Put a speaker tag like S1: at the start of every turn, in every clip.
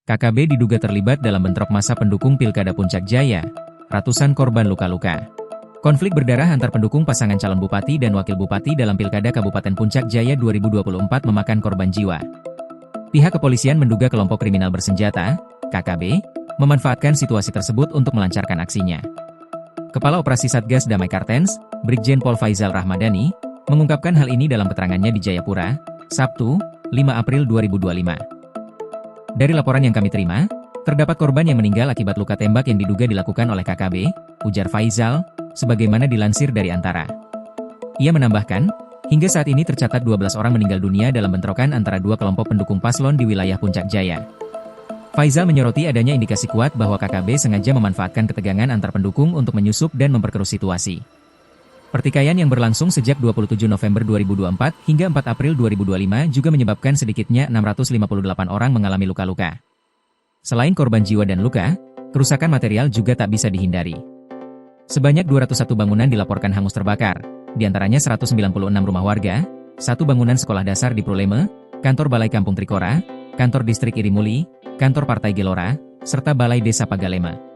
S1: KKB diduga terlibat dalam bentrok massa pendukung Pilkada Puncak Jaya. Ratusan korban luka-luka. Konflik berdarah antar pendukung pasangan calon bupati dan wakil bupati dalam Pilkada Kabupaten Puncak Jaya 2024 memakan korban jiwa. Pihak kepolisian menduga kelompok kriminal bersenjata, KKB, memanfaatkan situasi tersebut untuk melancarkan aksinya. Kepala Operasi Satgas Damai Kartens, Brigjen Pol Faizal Rahmadani, mengungkapkan hal ini dalam keterangannya di Jayapura, Sabtu, 5 April 2025. Dari laporan yang kami terima, terdapat korban yang meninggal akibat luka tembak yang diduga dilakukan oleh KKB, ujar Faizal, sebagaimana dilansir dari Antara. Ia menambahkan, hingga saat ini tercatat 12 orang meninggal dunia dalam bentrokan antara dua kelompok pendukung paslon di wilayah Puncak Jaya. Faizal menyoroti adanya indikasi kuat bahwa KKB sengaja memanfaatkan ketegangan antar pendukung untuk menyusup dan memperkeruh situasi. Pertikaian yang berlangsung sejak 27 November 2024 hingga 4 April 2025 juga menyebabkan sedikitnya 658 orang mengalami luka-luka. Selain korban jiwa dan luka, kerusakan material juga tak bisa dihindari. Sebanyak 201 bangunan dilaporkan hangus terbakar, diantaranya 196 rumah warga, satu bangunan sekolah dasar di Pruleme, kantor Balai Kampung Trikora, kantor distrik Irimuli, kantor Partai Gelora, serta Balai Desa Pagalema.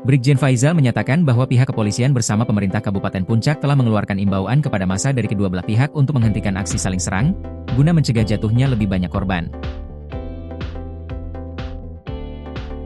S1: Brigjen Faizal menyatakan bahwa pihak kepolisian bersama pemerintah Kabupaten Puncak telah mengeluarkan imbauan kepada massa dari kedua belah pihak untuk menghentikan aksi saling serang, guna mencegah jatuhnya lebih banyak korban.